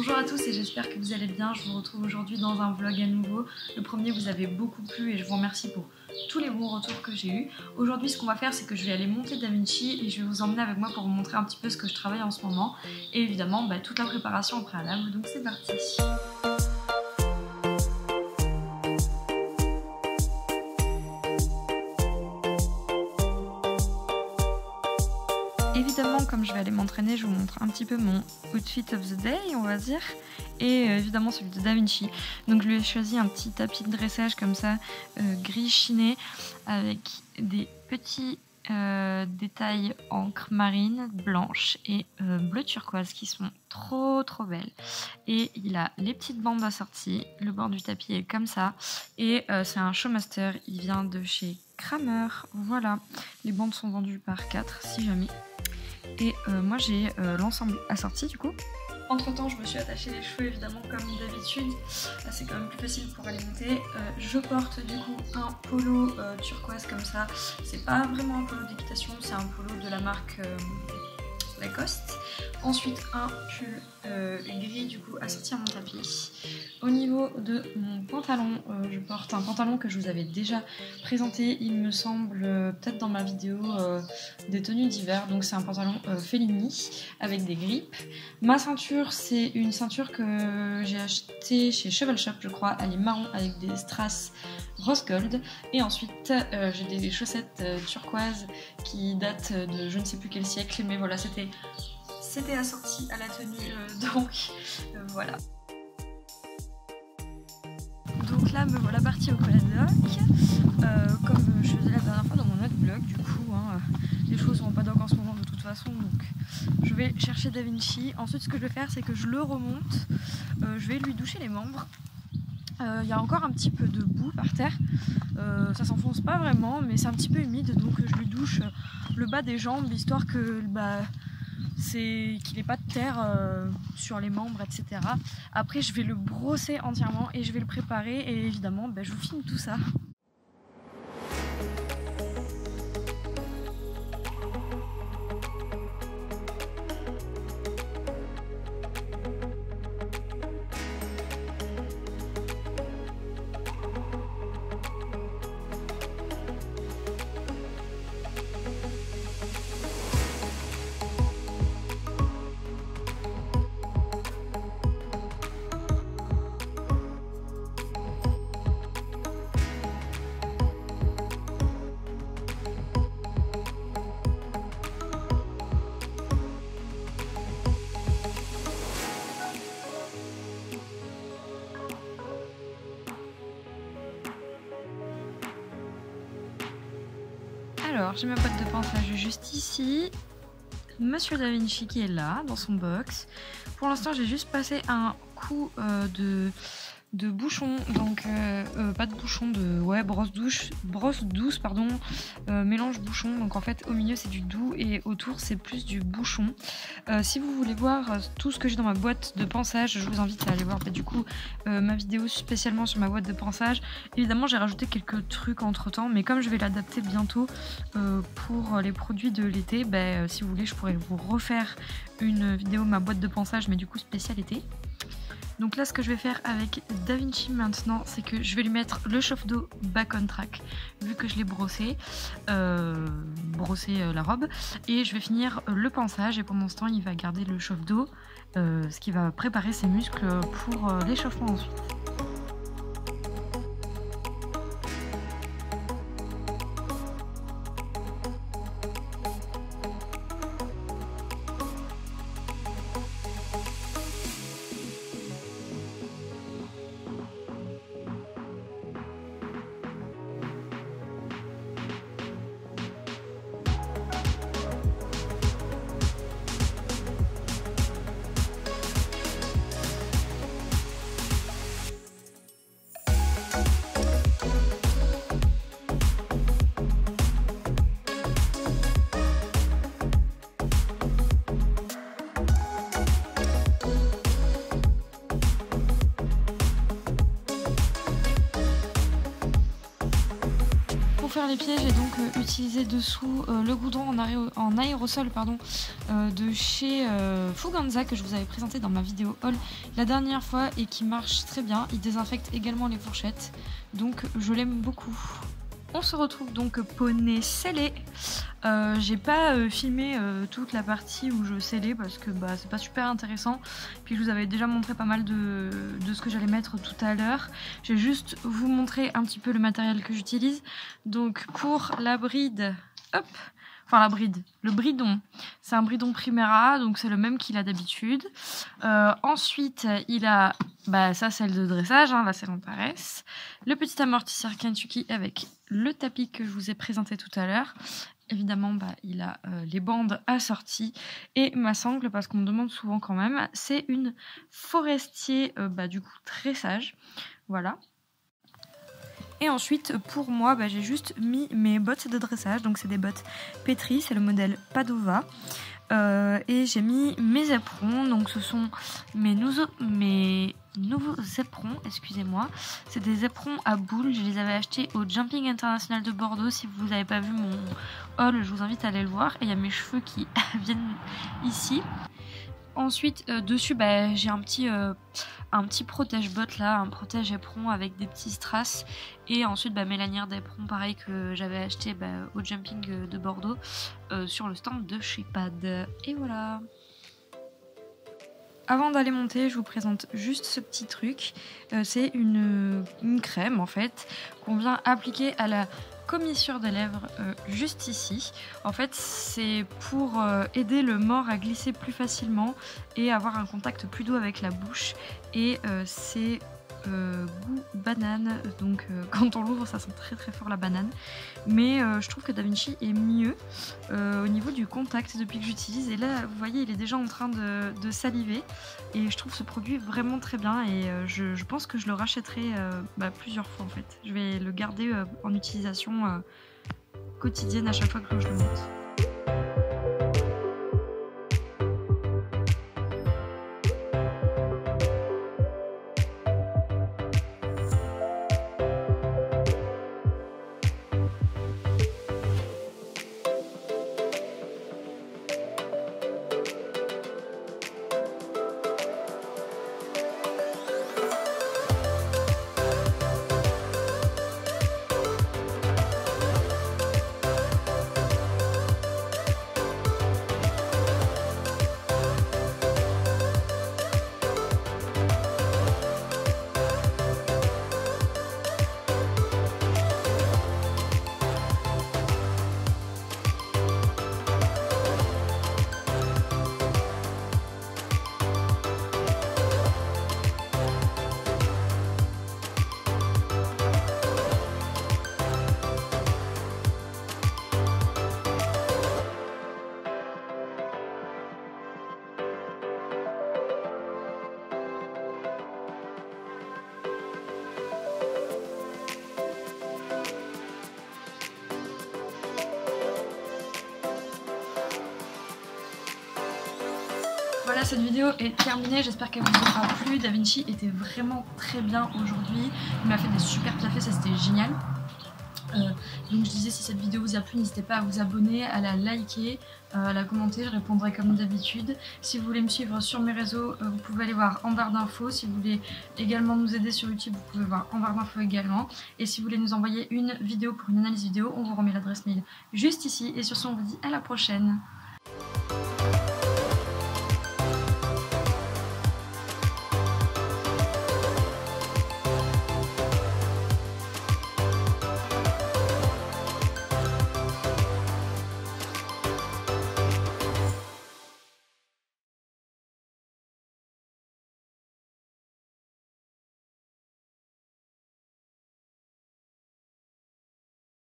Bonjour à tous et j'espère que vous allez bien. Je vous retrouve aujourd'hui dans un vlog à nouveau. Le premier vous avez beaucoup plu et je vous remercie pour tous les bons retours que j'ai eus. Aujourd'hui ce qu'on va faire c'est que je vais aller monter DaVinci et je vais vous emmener avec moi pour vous montrer un petit peu ce que je travaille en ce moment. Et évidemment toute la préparation en préalable, donc c'est parti. Évidemment, comme je vais aller m'entraîner, je vous montre un petit peu mon outfit of the day, on va dire, et évidemment celui de DaVinci. Donc je lui ai choisi un petit tapis de dressage comme ça, gris chiné, avec des petits détails encre marine, blanche et bleu turquoise qui sont trop belles. Et il a les petites bandes assorties, le bord du tapis est comme ça, et c'est un Showmaster, il vient de chez Kramer, voilà. Les bandes sont vendues par 4 si jamais. Et moi j'ai l'ensemble assorti du coup. Entre temps je me suis attaché les cheveux évidemment comme d'habitude. Là c'est quand même plus facile pour aller monter. Je porte du coup un polo turquoise comme ça. C'est pas vraiment un polo d'équitation, c'est un polo de la marque Lacoste. Ensuite un pull gris du coup assorti à mon tapis. Au niveau de mon pantalon, je porte un pantalon que je vous avais déjà présenté, il me semble, peut-être dans ma vidéo des tenues d'hiver. Donc c'est un pantalon Fellini avec des grippes. Ma ceinture, c'est une ceinture que j'ai achetée chez Cheval Shop, je crois. Elle est marron avec des strass rose gold. Et ensuite j'ai des chaussettes turquoises qui datent de je ne sais plus quel siècle, mais voilà, c'était assorti à la tenue, donc voilà. Donc là me voilà partie au Coladoc, comme je faisais la dernière fois dans mon autre vlog. Du coup les choses sont en paddock en ce moment de toute façon, donc je vais chercher DaVinci. Ensuite ce que je vais faire c'est que je le remonte, je vais lui doucher les membres. Il y a encore un petit peu de boue par terre, ça s'enfonce pas vraiment mais c'est un petit peu humide, donc je lui douche le bas des jambes histoire que qu'il n'ait pas de terre sur les membres, etc. Après je vais le brosser entièrement et je vais le préparer et évidemment je vous filme tout ça. Alors, j'ai ma boîte de pinçage juste ici. Monsieur DaVinci qui est là, dans son box. Pour l'instant, j'ai juste passé un coup de bouchon, donc pas de bouchon, brosse douce pardon, mélange bouchon. Donc en fait au milieu c'est du doux et autour c'est plus du bouchon. Si vous voulez voir tout ce que j'ai dans ma boîte de pinçage, je vous invite à aller voir du coup ma vidéo spécialement sur ma boîte de pinçage. Évidemment j'ai rajouté quelques trucs entre temps, mais comme je vais l'adapter bientôt pour les produits de l'été, si vous voulez je pourrais vous refaire une vidéo ma boîte de pinçage, mais du coup spécial été. Donc là ce que je vais faire avec DaVinci maintenant, c'est que je vais lui mettre le chauffe-d'eau back on track, vu que je l'ai brossé la robe, et je vais finir le pinçage et pendant ce temps il va garder le chauffe-d'eau, ce qui va préparer ses muscles pour l'échauffement ensuite. les pieds, j'ai donc utilisé dessous le goudron en aérosol de chez Fuganza que je vous avais présenté dans ma vidéo haul la dernière fois et qui marche très bien. Il désinfecte également les fourchettes, donc je l'aime beaucoup. On se retrouve donc poney scellé. J'ai pas filmé toute la partie où je scellais parce que c'est pas super intéressant. Puis je vous avais déjà montré pas mal de ce que j'allais mettre tout à l'heure. Je vais juste vous montrer un petit peu le matériel que j'utilise. Donc pour la bride, hop, enfin la bride, le bridon, c'est un bridon Primera, donc c'est le même qu'il a d'habitude. Ensuite il a sa selle de dressage, la selle Antares, le petit amortisseur Kentucky avec le tapis que je vous ai présenté tout à l'heure. Évidemment, il a les bandes assorties et ma sangle, parce qu'on me demande souvent quand même, c'est une Forestier, du coup très sage, voilà. Et ensuite, pour moi, j'ai juste mis mes bottes de dressage, donc c'est des bottes Petri, c'est le modèle Padova. Et j'ai mis mes éperons, donc ce sont mes nouveaux éperons, excusez-moi. C'est des éperons à boules, je les avais achetés au Jumping International de Bordeaux. Si vous n'avez pas vu mon haul, je vous invite à aller le voir. Et il y a mes cheveux qui viennent ici. Ensuite, dessus, j'ai un petit protège-bottes là, un protège-éperon avec des petits strass. Et ensuite, mes lanières d'éperon, pareil, que j'avais acheté au Jumping de Bordeaux sur le stand de chez Pad. Et voilà. Avant d'aller monter, je vous présente juste ce petit truc. C'est une crème en fait qu'on vient appliquer à la commissure des lèvres juste ici. En fait, c'est pour aider le mors à glisser plus facilement et avoir un contact plus doux avec la bouche. Et c'est goût banane, donc quand on l'ouvre ça sent très très fort la banane, mais je trouve que Da Vinci est mieux au niveau du contact depuis que j'utilise. Et là vous voyez, il est déjà en train de saliver et je trouve ce produit vraiment très bien et je pense que je le rachèterai plusieurs fois en fait. Je vais le garder en utilisation quotidienne à chaque fois que je le monte. Voilà, cette vidéo est terminée, j'espère qu'elle vous aura plu. Da Vinci était vraiment très bien aujourd'hui, il m'a fait des super bienfaits, ça c'était génial. Donc je disais, si cette vidéo vous a plu, n'hésitez pas à vous abonner, à la liker, à la commenter, je répondrai comme d'habitude. Si vous voulez me suivre sur mes réseaux, vous pouvez aller voir en barre d'infos. Si vous voulez également nous aider sur YouTube, vous pouvez voir en barre d'infos également. Et si vous voulez nous envoyer une vidéo pour une analyse vidéo, on vous remet l'adresse mail juste ici. Et sur ce, on vous dit à la prochaine.